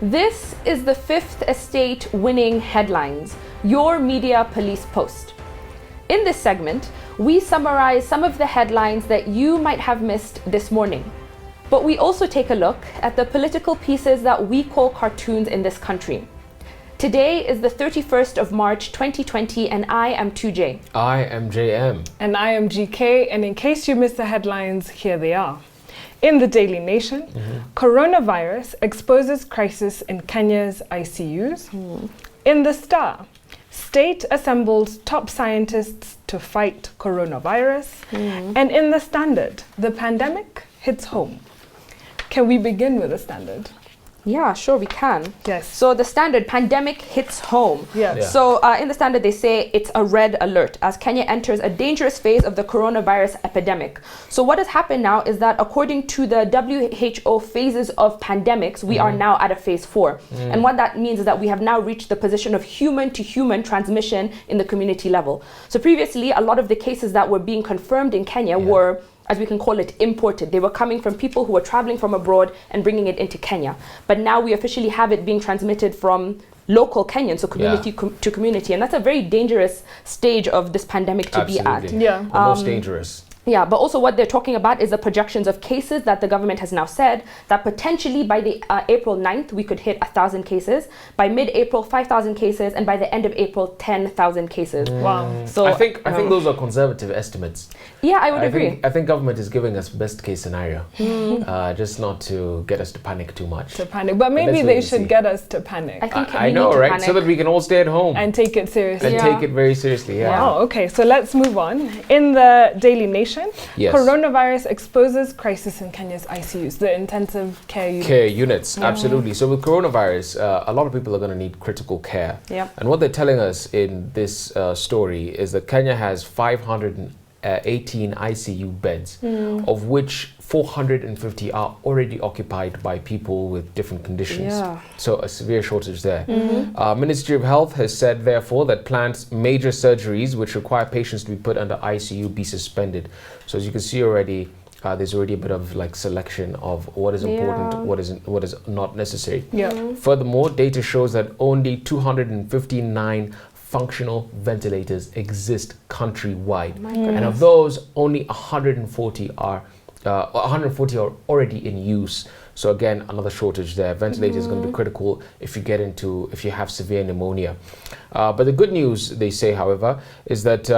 This is the Fifth Estate winning headlines, your media police post. In this segment, we summarize some of the headlines that you might have missed this morning. But we also take a look at the political pieces that we call cartoons in this country. Today is the 31st of March 2020 and I am 2J. I am JM. And I am GK, and in case you missed the headlines, here they are. In the Daily Nation, coronavirus exposes crisis in Kenya's ICUs. In the Star, state assembles top scientists to fight coronavirus. And in the Standard, the pandemic hits home. Can we begin with the Standard? Yeah, sure, we can. Yes. So the Standard, pandemic hits home. Yeah. So in the Standard, they say it's a red alert as Kenya enters a dangerous phase of the coronavirus epidemic. So what has happened now is that according to the WHO phases of pandemics, we are now at a phase 4. And what that means is that we have now reached the position of human to human transmission in the community level. So previously, a lot of the cases that were being confirmed in Kenya were, as we can call it, imported. They were coming from people who were traveling from abroad and bringing it into Kenya. But now we officially have it being transmitted from local Kenyans, so community to community. And that's a very dangerous stage of this pandemic to be at. Yeah. The most dangerous. Yeah, but also what they're talking about is the projections of cases that the government has now said that potentially by the April 9th, we could hit 1,000 cases. By mid-April, 5,000 cases. And by the end of April, 10,000 cases. Wow. So I think those are conservative estimates. Yeah, I would agree. I think government is giving us best case scenario, just not to get us to panic too much. But maybe they should get us to panic. I think I we know, need to right? panic. So that we can all stay at home And take it seriously. and take it very seriously. Yeah. Wow, okay, so let's move on. In the Daily Nation, Yes. coronavirus exposes crisis in Kenya's ICUs, the intensive care unit. Care units, absolutely. So with coronavirus, a lot of people are going to need critical care. Yeah. And what they're telling us in this story is that Kenya has 518 ICU beds, of which 450 are already occupied by people with different conditions. Yeah. So a severe shortage there. Ministry of Health has said, therefore, that planned major surgeries which require patients to be put under ICU be suspended. So as you can see already, there's already a bit of like selection of what is important, what is not necessary. Yeah. Furthermore, data shows that only 259 functional ventilators exist countrywide, and of those, only 140 are already in use. So again, another shortage there. Ventilator is going to be critical if you have severe pneumonia. But the good news, they say, however, is that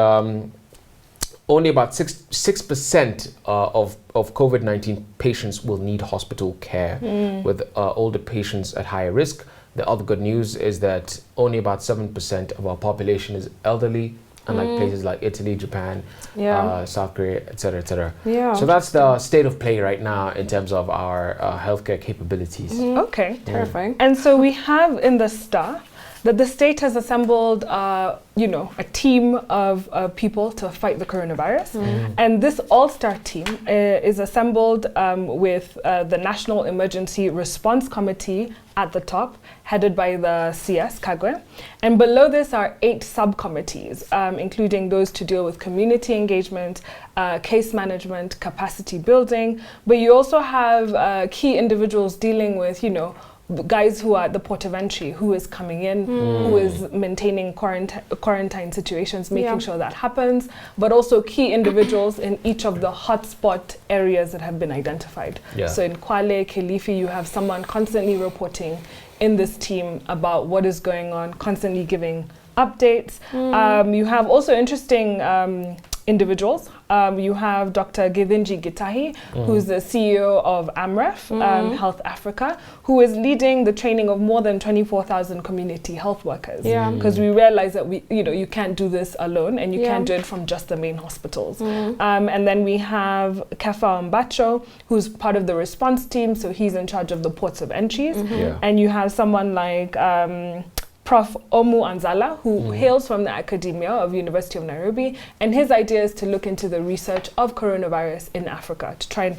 only about 6% of COVID-19 patients will need hospital care, with older patients at higher risk. The other good news is that only about 7% of our population is elderly, unlike places like Italy, Japan, South Korea, etc., etc. Yeah. So that's the state of play right now in terms of our healthcare capabilities. Okay. Terrifying. And so we have in the Star that the state has assembled, a team of people to fight the coronavirus. And this all-star team is assembled with the National Emergency Response Committee at the top, headed by the CS, Kagwe. And below this are 8 subcommittees, including those to deal with community engagement, case management, capacity building. But you also have key individuals dealing with, guys who are at the port of entry, who is coming in, who is maintaining quarantine situations, making sure that happens, but also key individuals in each of the hotspot areas that have been identified. Yeah. So in Kwale, Kilifi, you have someone constantly reporting in this team about what is going on, constantly giving updates. You have also interesting individuals. You have Dr. Githinji Gitahi, who's the CEO of AMREF, Health Africa, who is leading the training of more than 24,000 community health workers. Because we realize that you can't do this alone, and you can't do it from just the main hospitals. And then we have Kefa Mbacho, who's part of the response team, so he's in charge of the ports of entries. And you have someone like Prof. Omu Anzala, who hails from the academia of University of Nairobi, and his idea is to look into the research of coronavirus in Africa to try and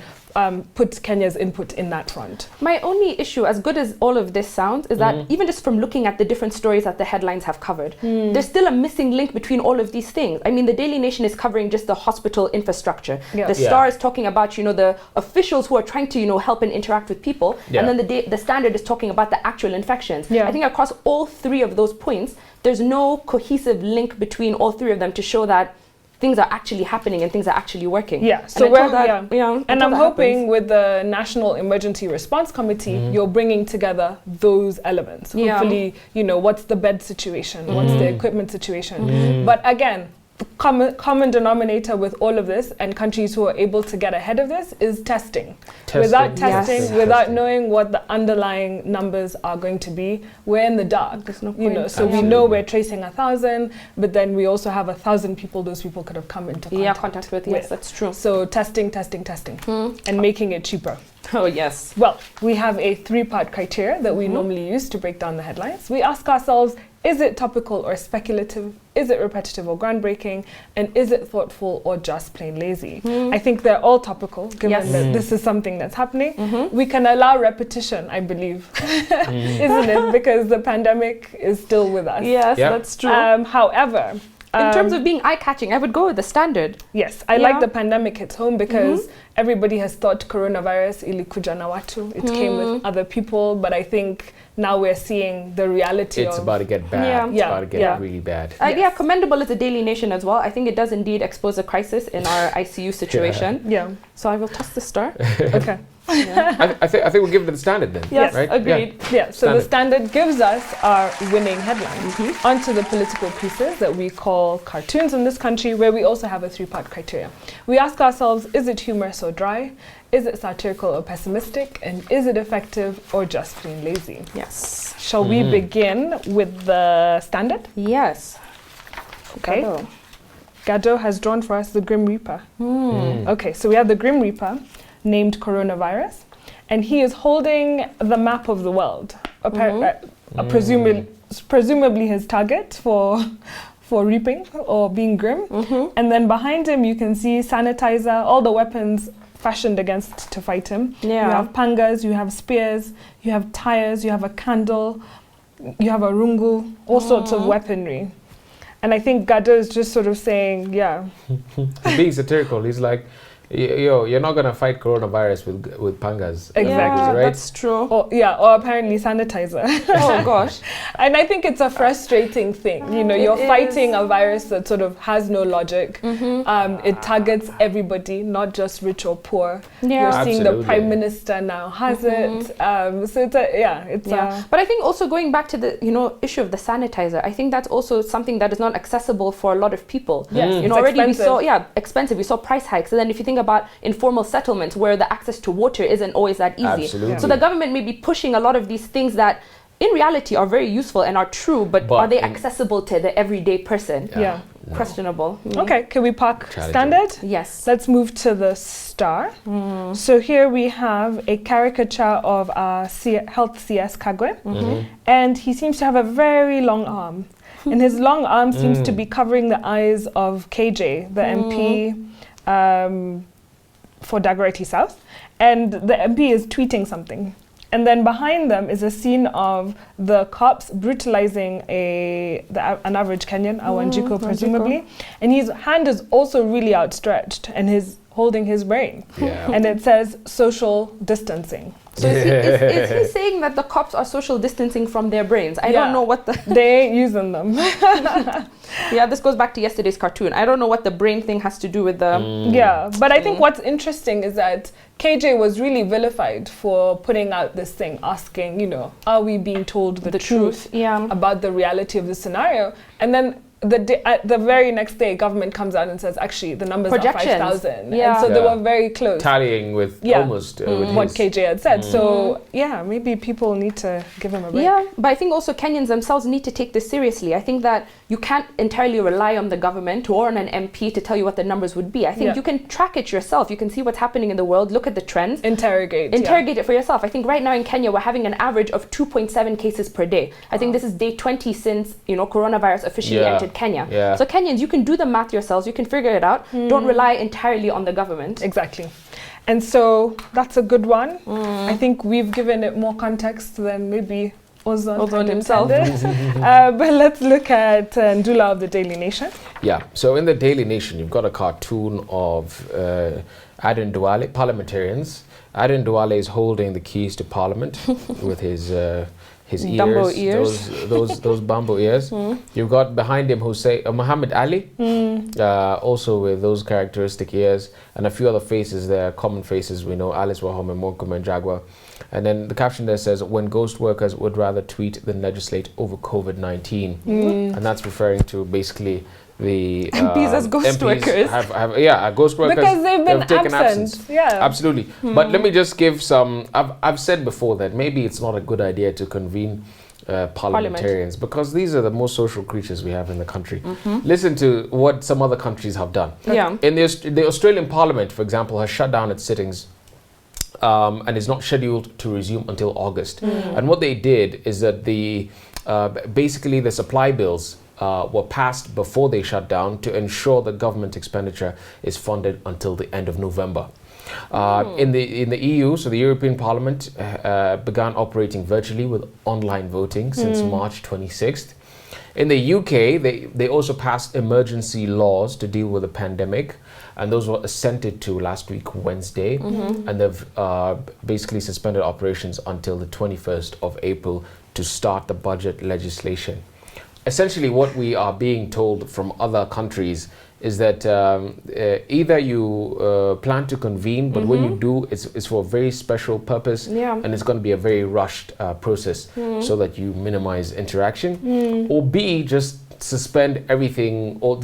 put Kenya's input in that front. My only issue, as good as all of this sounds, is that even just from looking at the different stories that the headlines have covered, there's still a missing link between all of these things. I mean, the Daily Nation is covering just the hospital infrastructure. Yeah. The Star is talking about, the officials who are trying to, help and interact with people. Yeah. And then the Standard is talking about the actual infections. Yeah. I think across all three of those points, there's no cohesive link between all three of them to show that things are actually happening and things are actually working. Yeah, so and I'm hoping happens, with the National Emergency Response Committee, you're bringing together those elements. Hopefully, what's the bed situation, what's the equipment situation. But again, the common denominator with all of this and countries who are able to get ahead of this is testing. Without testing, without knowing what the underlying numbers are going to be, we're in the dark. There's no point. So we know we're tracing 1,000, but then we also have 1,000 people those people could have come into contact with. Yes, that's true. So testing, and making it cheaper. Oh, yes. Well, we have a 3-part criteria that we normally use to break down the headlines. We ask ourselves, is it topical or speculative? Is it repetitive or groundbreaking? And is it thoughtful or just plain lazy? I think they're all topical, given that this is something that's happening. We can allow repetition, I believe, isn't it? Because the pandemic is still with us. Yes, that's true. However, in terms of being eye-catching, I would go with the Standard. Yes, I like the pandemic hits home because everybody has thought coronavirus ilikuja na watu. It came with other people, but I think now we're seeing the reality it's about to get bad. It's about to get really bad. Commendable as a Daily Nation as well. I think it does indeed expose a crisis in our ICU situation. Yeah. So I will toss the Star. Okay. I think we'll give it the Standard then. Yes, right? agreed. Yeah, so the Standard gives us our winning headline onto the political pieces that we call cartoons in this country, where we also have a 3-part criteria. We ask ourselves, is it humorous or dry? Is it satirical or pessimistic? And is it effective or just plain lazy? Yes. Shall we begin with the Standard? Yes. Okay. Gado has drawn for us the Grim Reaper. Okay, so we have the Grim Reaper, named coronavirus, and he is holding the map of the world, presumably his target for reaping or being grim. And then behind him you can see sanitizer, all the weapons fashioned against to fight him. You have pangas, you have spears, you have tires, you have a candle, you have a rungu, all sorts of weaponry. And I think Gado is just sort of saying, He's being satirical. He's like, you're not gonna fight coronavirus with pangas. Exactly, right? That's true. Or apparently sanitizer. Oh gosh. And I think it's a frustrating thing. You're fighting a virus that sort of has no logic. It targets everybody, not just rich or poor. You're seeing the Prime Minister now has it. So it's But I think also going back to the issue of the sanitizer, I think that's also something that is not accessible for a lot of people. Yes, already expensive. we saw expensive. We saw price hikes, and then if you think about informal settlements where the access to water isn't always that easy. Absolutely. So the government may be pushing a lot of these things that in reality are very useful and are true, but are they accessible to the everyday person? No. Questionable. Okay, can we park Standard? Yes. Let's move to the Star. So here we have a caricature of Health CS Kagwe, and he seems to have a very long arm. And his long arm seems to be covering the eyes of KJ, the MP for Dagoretti South. And the MP is tweeting something. And then behind them is a scene of the cops brutalizing an average Kenyan, a Wanjiko presumably. And his hand is also really outstretched and he's holding his brain. And it says social distancing. So is he saying that the cops are social distancing from their brains? I don't know what the... They ain't using them. This goes back to yesterday's cartoon. I don't know what the brain thing has to do with the... But I think what's interesting is that KJ was really vilified for putting out this thing, asking, are we being told the truth about the reality of the scenario? And then the very next day, government comes out and says, actually, the numbers are 5,000. And so they were very close. Tallying with almost with what KJ had said. So, maybe people need to give him a break. But I think also Kenyans themselves need to take this seriously. I think that you can't entirely rely on the government or on an MP to tell you what the numbers would be. I think you can track it yourself. You can see what's happening in the world, look at the trends. Interrogate it for yourself. I think right now in Kenya, we're having an average of 2.7 cases per day. I think this is day 20 since, coronavirus officially entered Kenya. So Kenyans, you can do the math yourselves. You can figure it out. Don't rely entirely on the government. Exactly. And so that's a good one. I think we've given it more context than maybe Ozone himself. But let's look at Ndula of the Daily Nation. Yeah, so in the Daily Nation, you've got a cartoon of Aden Duale, parliamentarians. Aden Duale is holding the keys to Parliament with his Dumbo ears. Those bamboo ears. You've got behind him Muhammad Ali, also with those characteristic ears, and a few other faces there, common faces we know, Alice Wahome, Mokum and Jaguar. And then the caption there says, when ghost workers would rather tweet than legislate over COVID-19. And that's referring to basically the MPs as ghost workers. Ghost workers. Because they've been taken absent. Yeah. Absolutely. But let me just give some, I've said before that maybe it's not a good idea to convene parliamentarians because these are the most social creatures we have in the country. Listen to what some other countries have done. Yeah. In the Australian Parliament, for example, has shut down its sittings and is not scheduled to resume until August. And what they did is that basically the supply bills were passed before they shut down to ensure that government expenditure is funded until the end of November. In the EU, so the European Parliament began operating virtually with online voting since March 26th. In the UK, they also passed emergency laws to deal with the pandemic, and those were assented to last week, Wednesday, and they've basically suspended operations until the 21st of April to start the budget legislation. Essentially, what we are being told from other countries is that either you plan to convene, but when you do, it's for a very special purpose, and it's going to be a very rushed process so that you minimize interaction, or B, just suspend everything or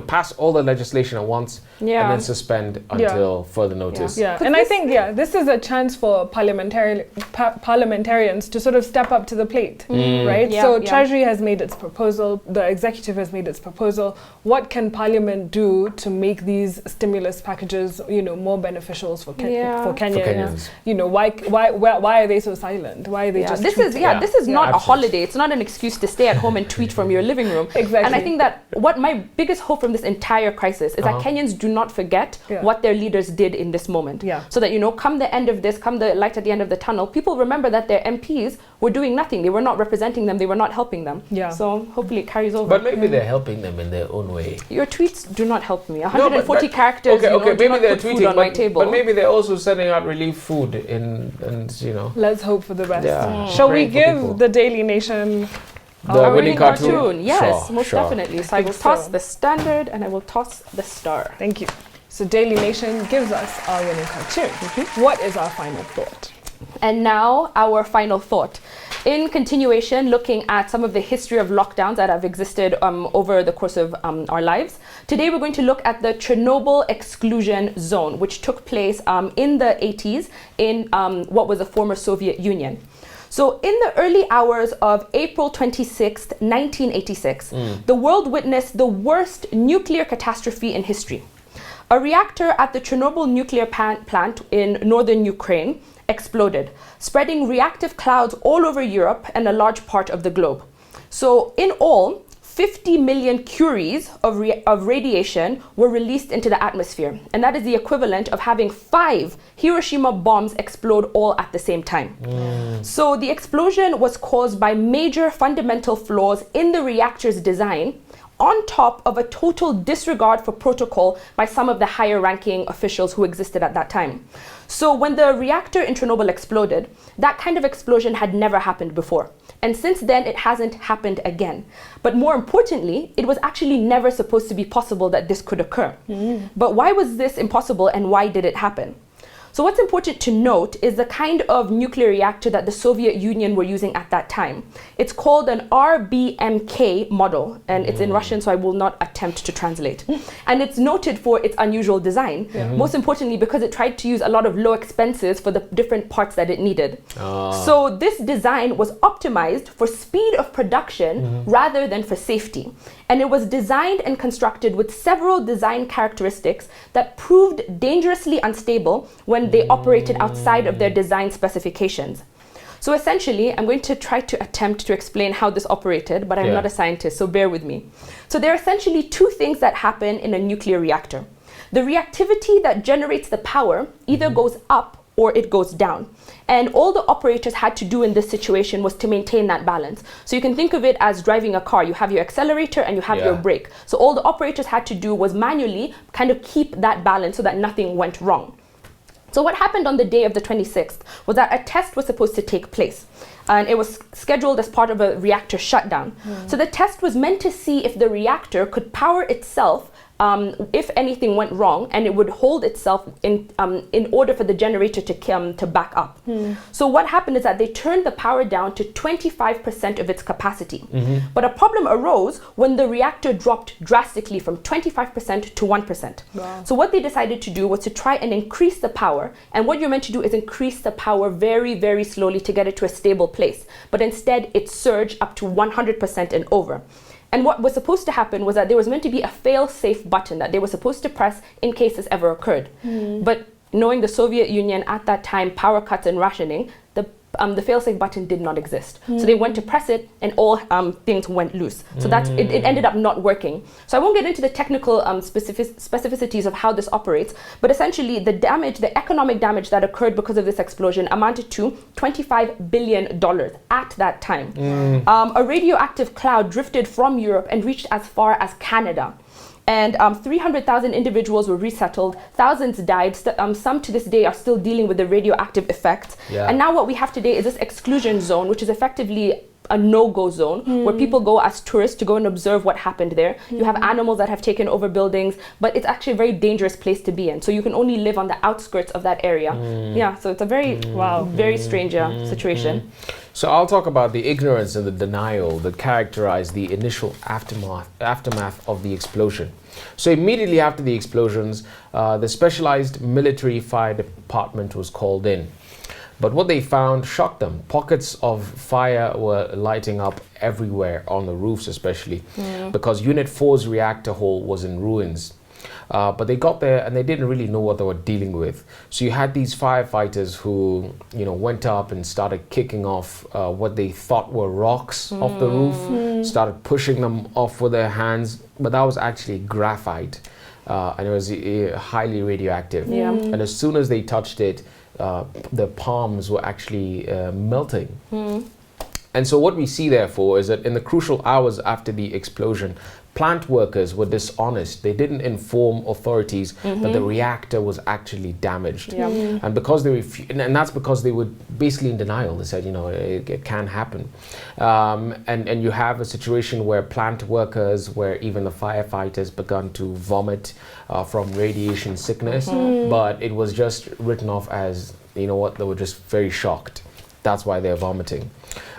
pass all the legislation at once and then suspend until further notice. And I think this is a chance for parliamentarians to sort of step up to the plate, right? Treasury has made its proposal, the executive has made its proposal. What can Parliament do to make these stimulus packages, more beneficial for Kenyans? Why are they so silent? Why are they just? This is not a holiday. It's not an excuse to stay at home and tweet from your living room. Exactly. And I think that what my biggest hope from this entire crisis is that Kenyans do not forget what their leaders did in this moment. So that, come the end of this, come the light at the end of the tunnel, people remember that their MPs were doing nothing. They were not representing them. They were not helping them. So hopefully it carries over. But maybe they're helping them in their own way. Your tweets do not help me. 140 characters, maybe do not they're put food tweeting, on my table. But maybe they're also sending out relief food Let's hope for the best. Shall we give the Daily Nation the winning cartoon? Yes, most definitely. So I will toss the Standard and I will toss the Star. Thank you. So Daily Nation gives us our winning cartoon. What is our final thought? And now our final thought. In continuation, looking at some of the history of lockdowns that have existed over the course of our lives, today we're going to look at the Chernobyl exclusion zone, which took place in the 80s in what was the former Soviet Union. So in the early hours of April 26th, 1986, the world witnessed the worst nuclear catastrophe in history. A reactor at the Chernobyl nuclear plant in northern Ukraine exploded, spreading reactive clouds all over Europe and a large part of the globe. So in all, 50 million curies of radiation were released into the atmosphere. And that is the equivalent of having 5 Hiroshima bombs explode all at the same time. So the explosion was caused by major fundamental flaws in the reactor's design, on top of a total disregard for protocol by some of the higher ranking officials who existed at that time. So when the reactor in Chernobyl exploded, that kind of explosion had never happened before. And since then, it hasn't happened again. But more importantly, it was actually never supposed to be possible that this could occur. But why was this impossible and why did it happen? So what's important to note is the kind of nuclear reactor that the Soviet Union were using at that time. It's called an RBMK model, and it's in Russian, so I will not attempt to translate. And it's noted for its unusual design, most importantly because it tried to use a lot of low expenses for the different parts that it needed. So this design was optimized for speed of production rather than for safety. And it was designed and constructed with several design characteristics that proved dangerously unstable when they operated outside of their design specifications. So essentially, I'm going to try to attempt to explain how this operated, but I'm not a scientist, so bear with me. So there are essentially 2 things that happen in a nuclear reactor. The reactivity that generates the power either goes up or it goes down. And all the operators had to do in this situation was to maintain that balance. So you can think of it as driving a car. You have your accelerator and you have your brake. So all the operators had to do was manually kind of keep that balance so that nothing went wrong. So what happened on the day of the 26th was that a test was supposed to take place. And it was scheduled as part of a reactor shutdown. So the test was meant to see if the reactor could power itself if anything went wrong, and it would hold itself in order for the generator to back up. So what happened is that they turned the power down to 25% of its capacity. But a problem arose when the reactor dropped drastically from 25% to 1%. Wow. So what they decided to do was to try and increase the power. And what you're meant to do is increase the power very, very slowly to get it to a stable place. But instead, it surged up to 100% and over. And what was supposed to happen was that there was meant to be a fail-safe button that they were supposed to press in case this ever occurred. But knowing the Soviet Union at that time, power cuts and rationing, the fail-safe button did not exist. So they went to press it and all things went loose. So it ended up not working. So I won't get into the technical specificities of how this operates, but essentially the economic damage that occurred because of this explosion amounted to $25 billion at that time. A radioactive cloud drifted from Europe and reached as far as Canada. And 300,000 individuals were resettled, thousands died, some to this day are still dealing with the radioactive effects. And now what we have today is this exclusion zone, which is effectively a no-go zone where people go as tourists to go and observe what happened there. You have animals that have taken over buildings, but it's actually a very dangerous place to be in. So you can only live on the outskirts of that area. Yeah, so it's a very, very strange situation. So I'll talk about the ignorance and the denial that characterized the initial aftermath of the explosion. So immediately after the explosions, the specialized military fire department was called in. But what they found shocked them. Pockets of fire were lighting up everywhere, on the roofs especially, because Unit 4's reactor hall was in ruins. But they got there and they didn't really know what they were dealing with. So you had these firefighters who, went up and started kicking off what they thought were rocks off the roof, started pushing them off with their hands, but that was actually graphite, and it was highly radioactive. And as soon as they touched it, the palms were actually melting. And so what we see therefore is that in the crucial hours after the explosion, plant workers were dishonest. They didn't inform authorities that the reactor was actually damaged. And because and that's because they were basically in denial. They said, it can happen. And you have a situation where plant workers, where even the firefighters begun to vomit from radiation sickness, but it was just written off as, they were just very shocked. That's why they're vomiting.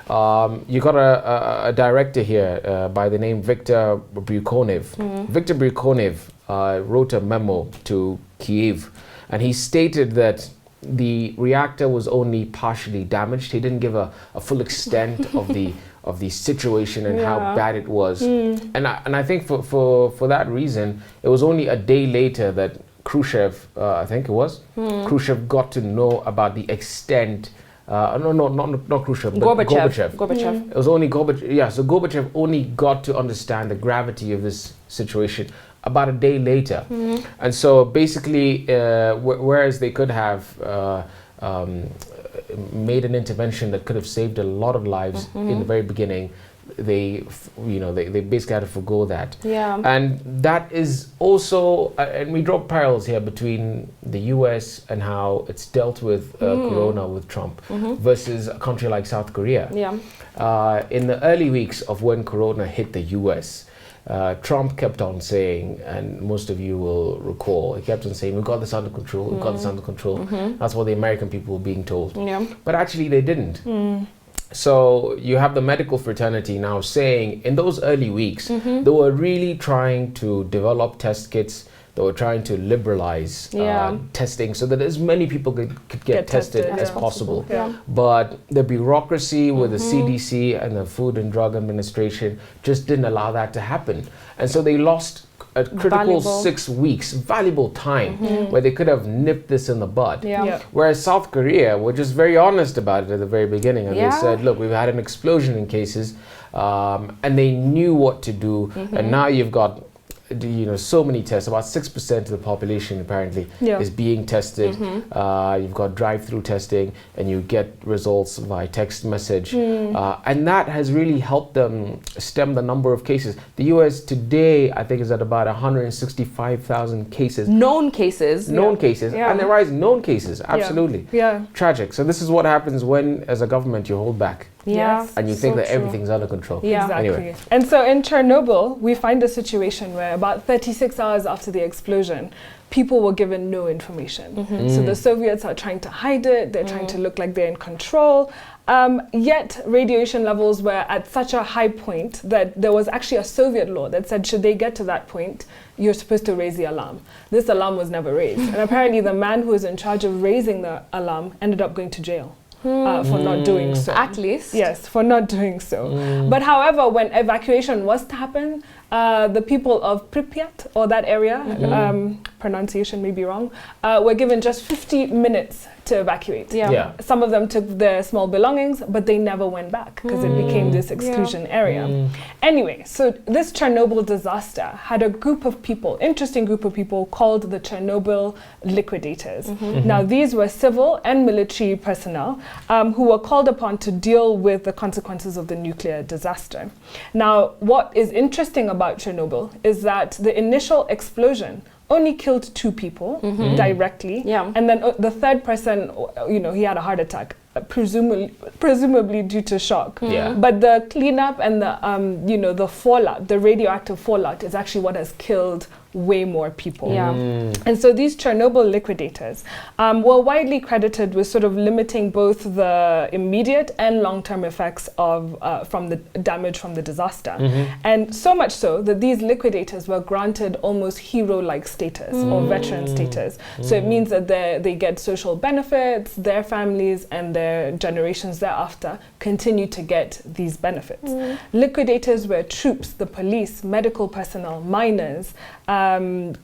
You got a director here by the name Viktor Bryukhonev. Viktor Bryukhonev wrote a memo to Kyiv, and he stated that the reactor was only partially damaged. He didn't give a full extent of the situation and how bad it was. And I think for that reason, it was only a day later that Khrushchev, I think it was, Khrushchev got to know about the extent. Not Khrushchev, but Gorbachev. It was only Gorbachev. Yeah, so Gorbachev only got to understand the gravity of this situation about a day later. And so basically, whereas they could have made an intervention that could have saved a lot of lives in the very beginning, they basically had to forgo that. And that is also, and we draw parallels here between the US and how it's dealt with Corona with Trump versus a country like South Korea. In the early weeks of when Corona hit the US, Trump kept on saying, and most of you will recall, he kept on saying, we've got this under control, we've got this under control. That's what the American people were being told. But actually they didn't. So you have the medical fraternity now saying in those early weeks, they were really trying to develop test kits. They were trying to liberalize testing so that as many people could get tested as possible. But the bureaucracy with the CDC and the Food and Drug Administration just didn't allow that to happen. And so they lost a critical 6 weeks, valuable time, where they could have nipped this in the bud. Whereas South Korea were just very honest about it at the very beginning. And they said, look, we've had an explosion in cases, and they knew what to do. And now you've got so many tests. About 6% of the population apparently is being tested. You've got drive-through testing, and you get results by text message, and that has really helped them stem the number of cases. The U.S. today, I think, is at about 165,000 cases. Known cases, and they're rising. Known cases, absolutely. Tragic. So this is what happens when, as a government, you hold back. And you think that everything's under control. Exactly. Anyway. And so in Chernobyl, we find a situation where about 36 hours after the explosion, people were given no information. So the Soviets are trying to hide it. They're trying to look like they're in control. Yet radiation levels were at such a high point that there was actually a Soviet law that said, should they get to that point, you're supposed to raise the alarm. This alarm was never raised. And apparently the man who was in charge of raising the alarm ended up going to jail. For not doing so. At least. Yes, for not doing so. But however, when evacuation was to happen, the people of Pripyat, or that area, pronunciation may be wrong, were given just 50 minutes to evacuate. Some of them took their small belongings, but they never went back because it became this exclusion area. Anyway, so this Chernobyl disaster had a group of people, interesting group of people, called the Chernobyl liquidators. Now, these were civil and military personnel who were called upon to deal with the consequences of the nuclear disaster. Now, what is interesting about Chernobyl is that the initial explosion only killed 2 people directly, and then the third person, he had a heart attack, presumably due to shock. But the cleanup and the the fallout, the radioactive fallout, is actually what has killed way more people. And so these Chernobyl liquidators were widely credited with sort of limiting both the immediate and long-term effects of from the damage from the disaster. And so much so that these liquidators were granted almost hero-like status or veteran status. So it means that they get social benefits, their families and their generations thereafter continue to get these benefits. Liquidators were troops, the police, medical personnel, miners,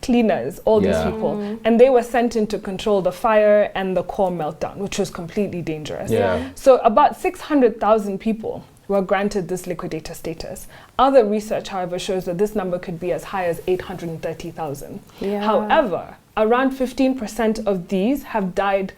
cleaners, all these people, and they were sent in to control the fire and the core meltdown, which was completely dangerous. So about 600,000 people were granted this liquidator status. Other research, however, shows that this number could be as high as 830,000. However, around 15% of these had died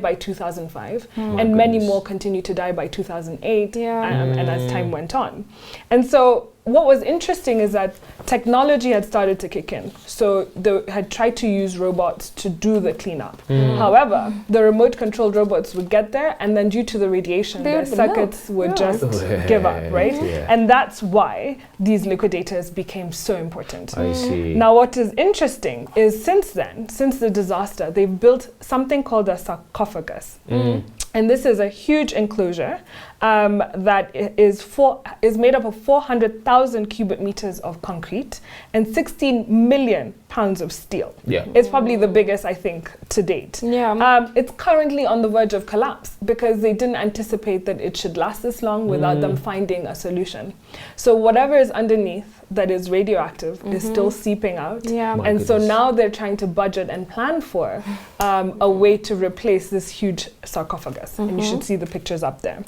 by 2005, and many more continue to die by 2008, and as time went on. And so what was interesting is that technology had started to kick in. So they had tried to use robots to do the cleanup. However, the remote controlled robots would get there, and then due to the radiation, their circuits would just give up, right? And that's why these liquidators became so important. I see. Now, what is interesting is since the disaster, they've built something called a sarcophagus. And this is a huge enclosure that is made up of 400,000 cubic meters of concrete and 16 million pounds of steel. It's probably the biggest, I think, to date. It's currently on the verge of collapse because they didn't anticipate that it should last this long without them finding a solution. So whatever is underneath that is radioactive is still seeping out. And so now they're trying to budget and plan for a way to replace this huge sarcophagus. And you should see the pictures up there.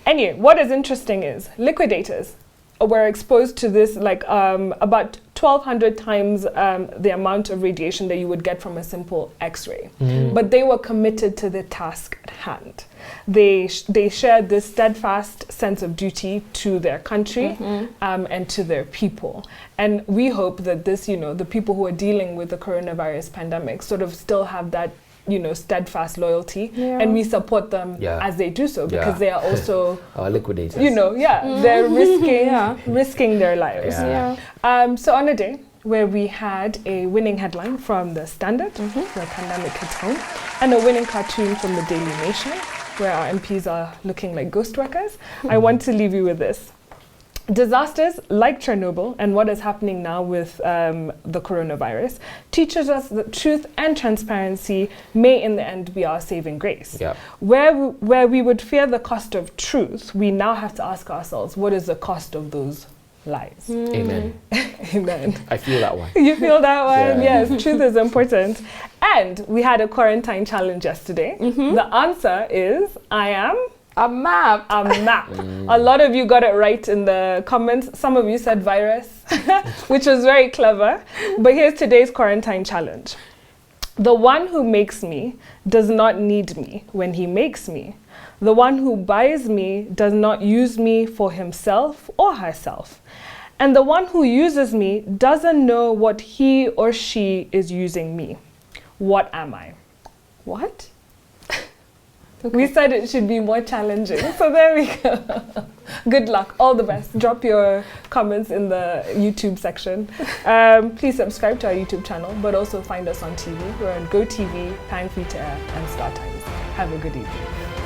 Anyway, what is interesting is liquidators were exposed to this about 1,200 times the amount of radiation that you would get from a simple X-ray. But they were committed to the task at hand. They shared this steadfast sense of duty to their country and to their people. And we hope that this, the people who are dealing with the coronavirus pandemic sort of still have that steadfast loyalty, and we support them as they do so, because they are also liquidators. They're risking their lives. So on a day where we had a winning headline from the Standard, where pandemic hits home, and a winning cartoon from the Daily Nation, where our MPs are looking like ghost workers, I want to leave you with this. Disasters like Chernobyl and what is happening now with the coronavirus teaches us that truth and transparency may in the end be our saving grace. Where we would fear the cost of truth, we now have to ask ourselves, what is the cost of those lies? Amen. Amen. I feel that one. You feel that one? Yes, truth is important. And we had a quarantine challenge yesterday. The answer is I am A map. A map. A lot of you got it right in the comments. Some of you said virus, which was very clever. But here's today's quarantine challenge. The one who makes me does not need me when he makes me. The one who buys me does not use me for himself or herself. And the one who uses me doesn't know what he or she is using me. What am I? What? Okay. We said it should be more challenging, so there we go. Good luck, all the best. Drop your comments in the YouTube section. Please subscribe to our YouTube channel, but also find us on TV. We're on GoTV, Pan Free to Air, and Star Times. Have a good evening.